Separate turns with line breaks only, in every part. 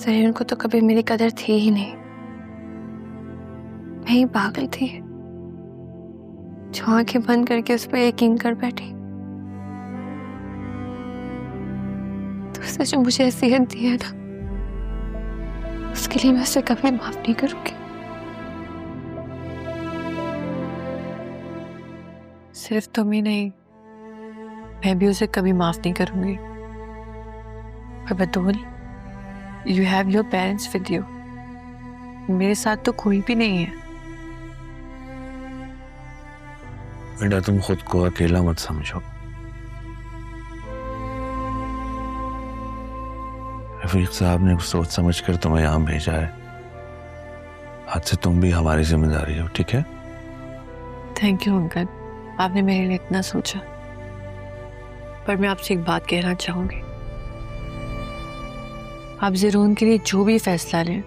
सरीन को तो कभी मेरी कदर थी ही नहीं। मैं ही पागल थी जो आंखें बंद करके उस पर यकीन कर बैठी। तो उसने जो मुझे नसीहत दी है ना, उसके लिए मैं उसे कभी माफ नहीं करूंगी। सिर्फ तुम ही नहीं, मैं भी उसे कभी माफ नहीं करूंगी। और Batool, you have your parents with you. मेरे साथ तो कोई भी नहीं है।
बेटा तुम खुद को अकेला मत समझो। रफीक साहब ने सोच समझ कर तुम्हें यहाँ भेजा है। आज से तुम भी हमारी जिम्मेदारी हो, ठीक है?
थैंक यू अंकल, आपने मेरे लिए इतना सोचा। पर मैं आपसे एक बात कहना चाहूंगी। आप ज़रून के लिए जो भी फैसला लें,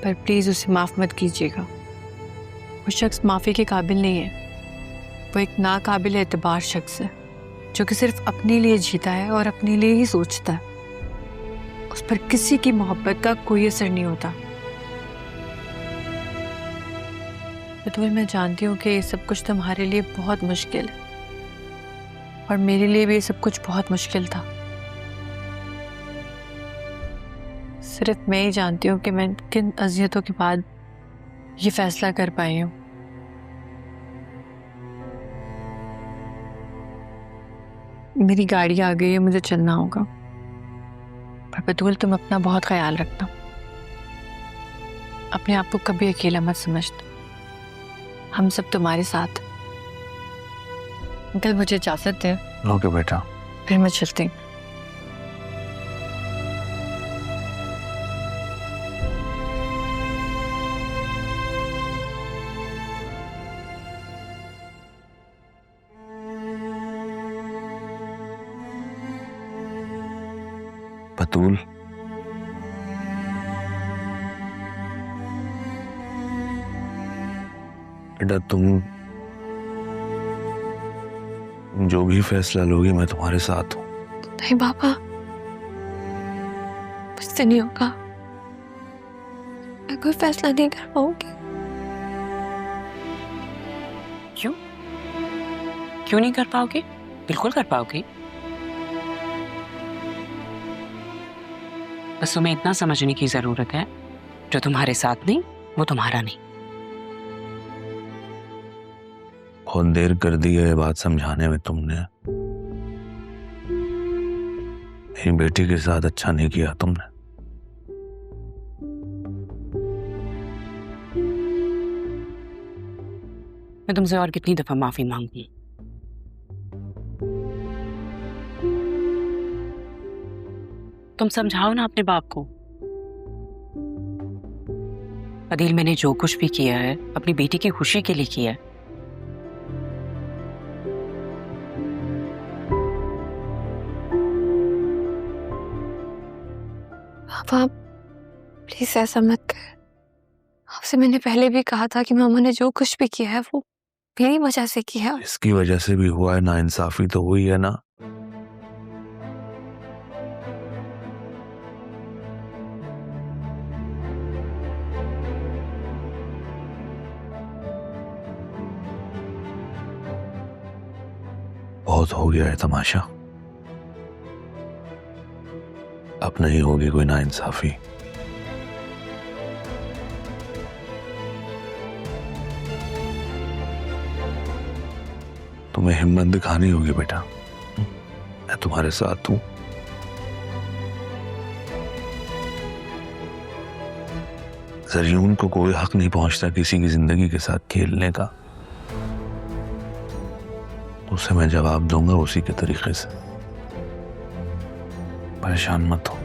पर प्लीज़ उसे माफ़ मत कीजिएगा। वो शख्स माफ़ी के काबिल नहीं है। वो एक नाकाबिल एतबार शख्स है जो कि सिर्फ अपने लिए जीता है और अपने लिए ही सोचता है। उस पर किसी की मोहब्बत का कोई असर नहीं होता। बतूल, मैं जानती हूँ कि ये सब कुछ तुम्हारे लिए बहुत मुश्किल है और मेरे लिए भी ये सब कुछ बहुत मुश्किल था। सिर्फ मैं ही जानती हूँ कि मैं किन अज़ियतों के बाद ये फैसला कर पाई हूँ। मेरी गाड़ी आ गई है, मुझे चलना होगा। पर बतूल, तुम अपना बहुत ख्याल रखना। अपने आप को कभी अकेला मत समझना। हम सब तुम्हारे साथ। अंकल, मुझे इजाज़त दें।
ओके बेटा।
फिर मैं चलती हूँ।
बतूल, बेटा तुम जो भी फैसला लोगी मैं तुम्हारे साथ हूँ।
नहीं पापा, मुझसे नहीं होगा। मैं कोई फैसला नहीं कर पाऊंगी।
क्यों? क्यों नहीं कर पाओगे? बिल्कुल कर पाओगे। बस तुम्हें इतना समझने की जरूरत है, जो तुम्हारे साथ नहीं वो तुम्हारा नहीं।
बहुत देर कर दी है ये बात समझाने में तुमने। मेरी बेटी के साथ अच्छा नहीं किया तुमने।
मैं तुमसे और कितनी दफा माफी मांगूं? तुम समझाओ ना अपने बाप को। अदील, मैंने जो कुछ भी किया है अपनी बेटी की खुशी के लिए किया है।
पापा प्लीज ऐसा मत कर। आपसे मैंने पहले भी कहा था कि मामा ने जो कुछ भी किया है वो मेरी वजह से किया।
इसकी वजह से भी हुआ है, नाइंसाफी तो हुई है ना। बहुत हो गया है तमाशा। अब नहीं होगी कोई नाइंसाफी। तुम्हें हिम्मत दिखानी होगी बेटा। मैं तुम्हारे साथ हूं। ज़रून को कोई हक नहीं पहुंचता किसी की जिंदगी के साथ खेलने का। उसे मैं जवाब दूंगा उसी के तरीके से। परेशान मत हो।